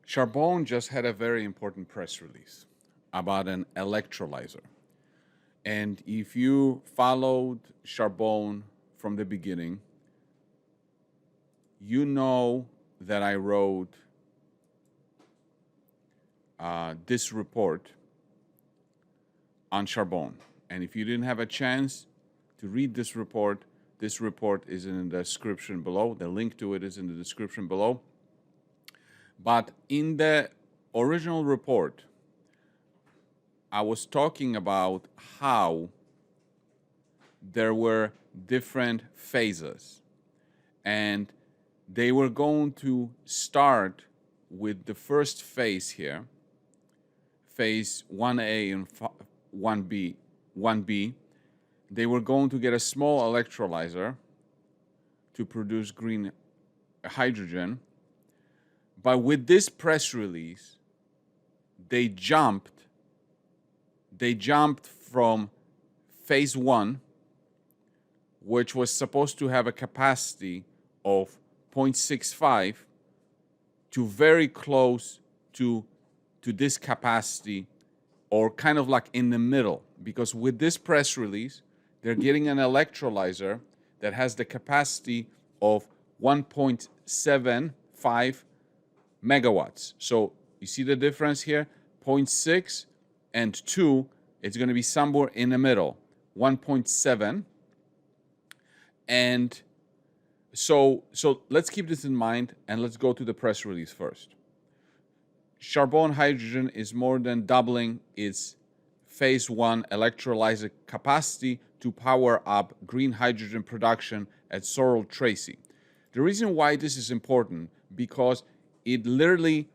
Charbone just had a very important press release about an electrolyzer. And if you followed Charbone from the beginning, you know that I wrote this report on Charbone. And if you didn't have a chance to read this report is in the description below. The link to it is in the description below. But in the original report, I was talking about how there were different phases, and they were going to start with the first phase here, phase 1A and 1B. They were going to get a small electrolyzer to produce green hydrogen. But with this press release, they jumped from phase 1, which was supposed to have a capacity of 0.65, to very close to this capacity, or kind of like in the middle. Because with this press release, they're getting an electrolyzer that has the capacity of 1.75 megawatts. So you see the difference here? 0.6 and 2, it's going to be somewhere in the middle, 1.7. And so let's keep this in mind, and let's go to the press release first. Charbone Hydrogen is more than doubling its phase 1 electrolyzer capacity to power up green hydrogen production at Sorel Tracy. The reason why this is important, because it literally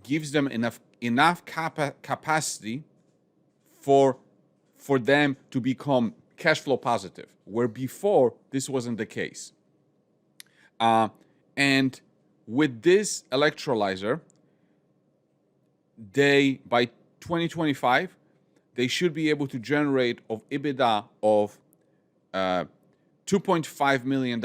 gives them enough capacity for them to become cash flow positive, where before this wasn't the case. And with this electrolyzer, by 2025, they should be able to generate of EBITDA of $2.5 million,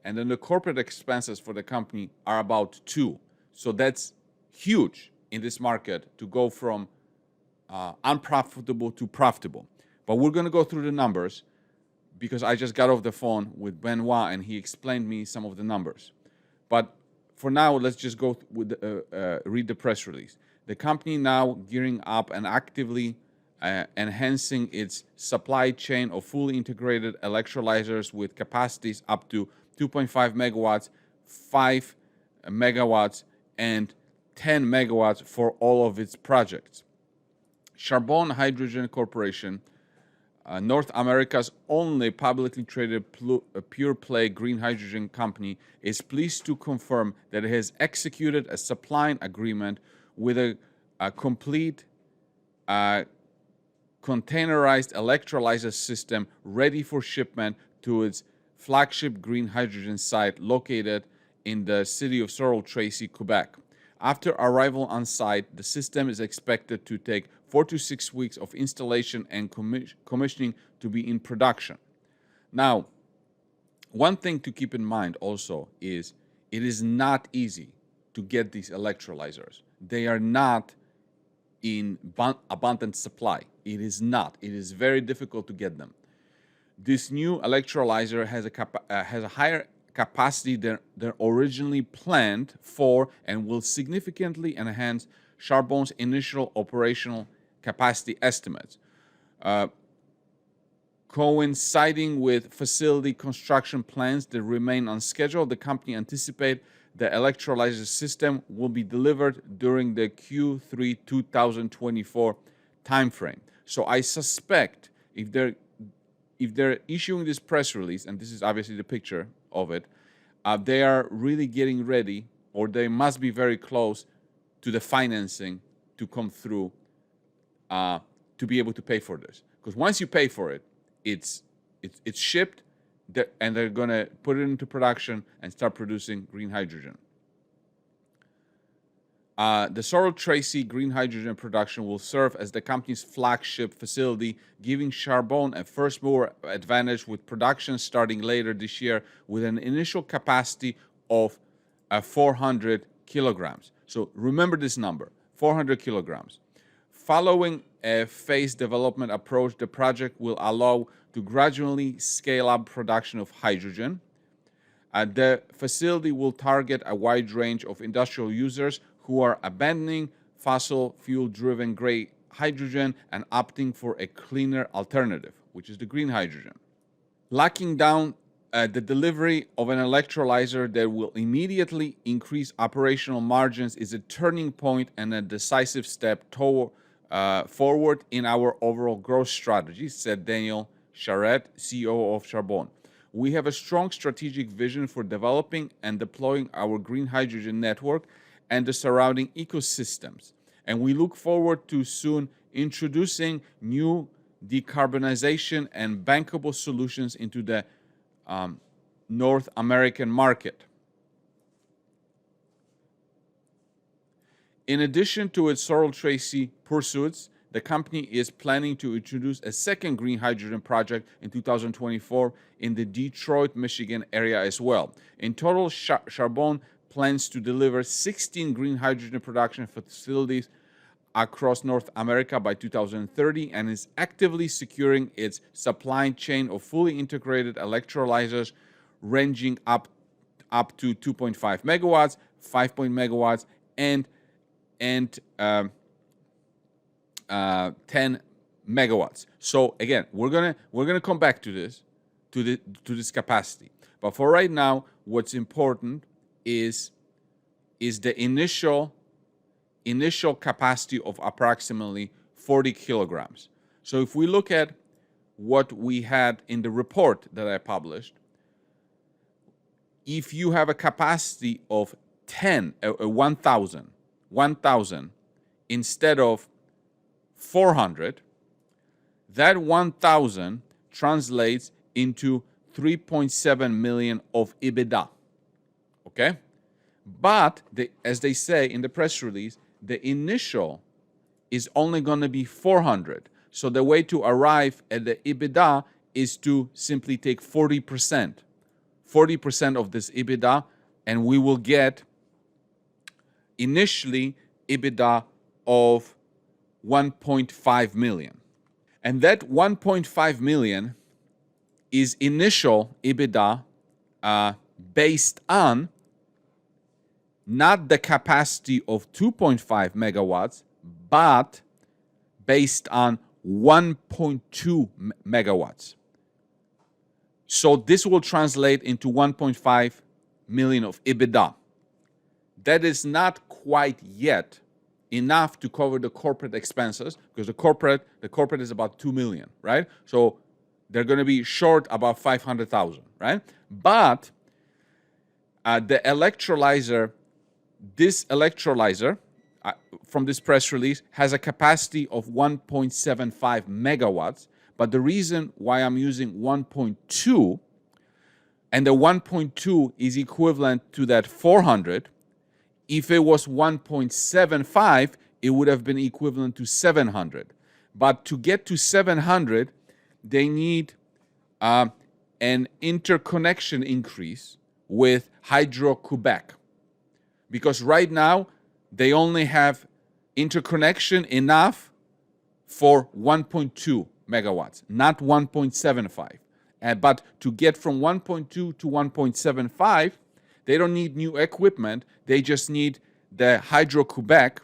and then the corporate expenses for the company are about 2. So that's huge in this market to go from unprofitable to profitable. But we're going to go through the numbers, because I just got off the phone with Benoit and he explained me some of the numbers. But for now, let's just go with read the press release. The company now gearing up and actively enhancing its supply chain of fully integrated electrolyzers with capacities up to 2.5 megawatts, 5 megawatts, and 10 megawatts for all of its projects. Charbone Hydrogen Corporation, North America's only publicly traded pure-play green hydrogen company, is pleased to confirm that it has executed a supply agreement with a complete containerized electrolyzer system ready for shipment to its flagship green hydrogen site located in the city of Sorel Tracy, Quebec. After arrival on site, the system is expected to take 4 to 6 weeks of installation and commissioning to be in production. Now, one thing to keep in mind also is it is not easy to get these electrolyzers. They are not in abundant supply. It is not. It is very difficult to get them. This new electrolyzer has a higher capacity than originally planned for, and will significantly enhance Charbone's initial operational capacity estimates. Coinciding with facility construction plans that remain on schedule, the company anticipates the electrolyzer system will be delivered during the Q3 2024 timeframe. So I suspect if they're issuing this press release, and this is obviously the picture of it, they are really getting ready, or they must be very close to the financing to come through to be able to pay for this. Because once you pay for it, it's shipped, and they're going to put it into production and start producing green hydrogen. The Sorel Tracy green hydrogen production will serve as the company's flagship facility, giving Charbone a first-mover advantage with production starting later this year with an initial capacity of 400 kilograms. So remember this number, 400 kilograms. Following a phased development approach, the project will allow to gradually scale up production of hydrogen. The facility will target a wide range of industrial users who are abandoning fossil fuel-driven gray hydrogen and opting for a cleaner alternative, which is the green hydrogen. Locking down the delivery of an electrolyzer that will immediately increase operational margins is a turning point and a decisive step forward in our overall growth strategy, said Daniel Charette, CEO of Charbone. We have a strong strategic vision for developing and deploying our green hydrogen network and the surrounding ecosystems, and we look forward to soon introducing new decarbonization and bankable solutions into the North American market. In addition to its Sorrel Tracy pursuits, the company is planning to introduce a second green hydrogen project in 2024 in the Detroit, Michigan area as well. In total, Charbone plans to deliver 16 green hydrogen production facilities across North America by 2030 and is actively securing its supply chain of fully integrated electrolyzers ranging up to 2.5 megawatts, 5 megawatts, and 10 megawatts. So again, we're gonna come back to this, to this capacity. But for right now, what's important is the initial capacity of approximately 40 kilograms. So if we look at what we had in the report that I published, if you have a capacity of 1,000 instead of 400, that 1,000 translates into 3.7 million of EBITDA, okay? But as they say in the press release, the initial is only going to be 400. So the way to arrive at the EBITDA is to simply take 40% of this EBITDA, and we will get initially EBITDA of 1.5 million. And that 1.5 million is initial EBITDA based on not the capacity of 2.5 megawatts, but based on 1.2 megawatts. So this will translate into 1.5 million of EBITDA. That is not quite yet enough to cover the corporate expenses, because the corporate is about 2 million, right? So they're going to be short about 500,000, right? But the electrolyzer, this electrolyzer from this press release has a capacity of 1.75 megawatts. But the reason why I'm using 1.2, and the 1.2 is equivalent to that 400, if it was 1.75, it would have been equivalent to 700. But to get to 700, they need an interconnection increase with Hydro-Quebec. Because right now, they only have interconnection enough for 1.2 megawatts, not 1.75. But to get from 1.2 to 1.75, they don't need new equipment. They just need the Hydro-Quebec,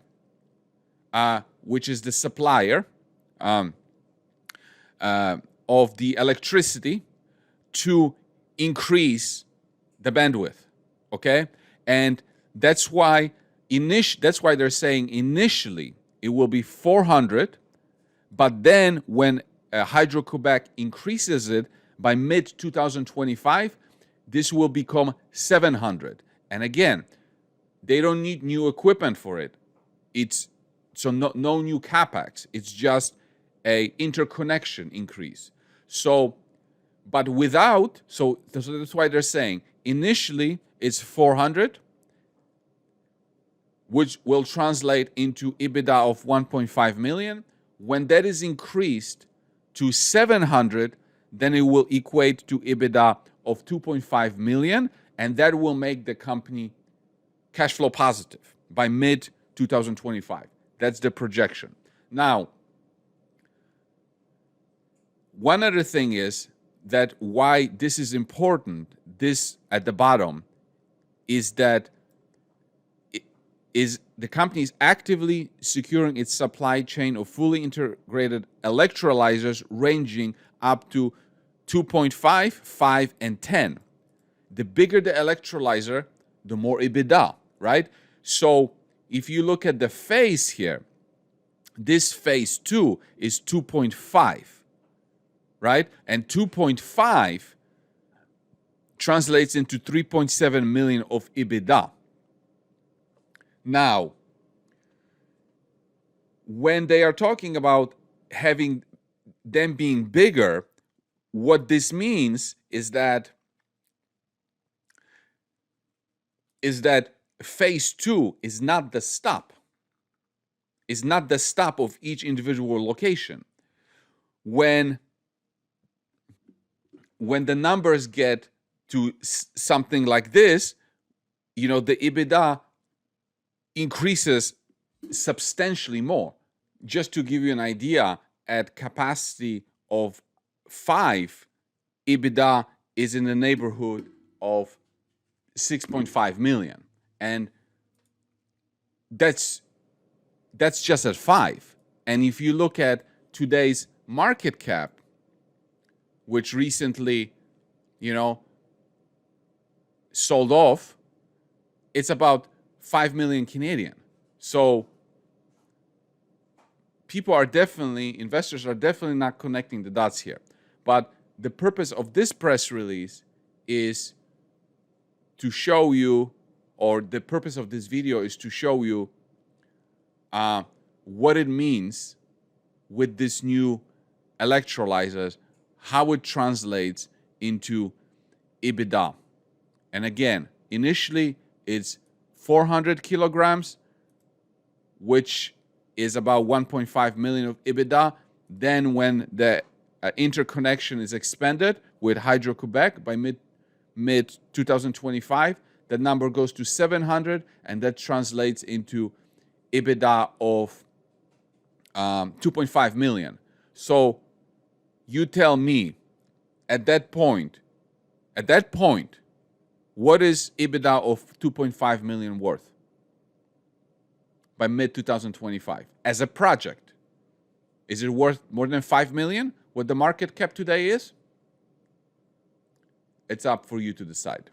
which is the supplier of the electricity, to increase the bandwidth. Okay, and that's why they're saying initially it will be 400, but then when Hydro-Quebec increases it by mid-2025, this will become 700. And again, they don't need new equipment for it. So no new capex. It's just a interconnection increase. So that's why they're saying initially it's 400, which will translate into EBITDA of 1.5 million. When that is increased to 700, then it will equate to EBITDA of 2.5 million, and that will make the company cash flow positive by mid 2025. That's the projection. Now, one other thing is that why this is important, this at the bottom, is that the company is actively securing its supply chain of fully integrated electrolyzers ranging up to 2.5, 5, and 10. The bigger the electrolyzer, the more EBITDA, right? So if you look at the phase here, this phase 2 is 2.5, right? And 2.5 translates into 3.7 million of EBITDA. Now, when they are talking about having them being bigger, what this means is that phase 2 is not the stop. Is not the stop of each individual location. When the numbers get to something like this, the EBITDA increases substantially more. Just to give you an idea, at capacity of 5, EBITDA is in the neighborhood of 6.5 million. And that's just at 5. And if you look at today's market cap, which recently, sold off, it's about 5 million Canadian. So investors are definitely not connecting the dots here. But the purpose of this press release is to show you, or the purpose of this video is to show you what it means with this new electrolyzers, how it translates into EBITDA. And again, initially it's 400 kilograms, which is about 1.5 million of EBITDA. Then when the interconnection is expanded with Hydro-Quebec by mid 2025, the number goes to 700, and that translates into EBITDA of 2.5 million. So you tell me, at that point, what is EBITDA of 2.5 million worth by mid 2025 as a project? Is it worth more than 5 million? What the market cap today is? It's up for you to decide.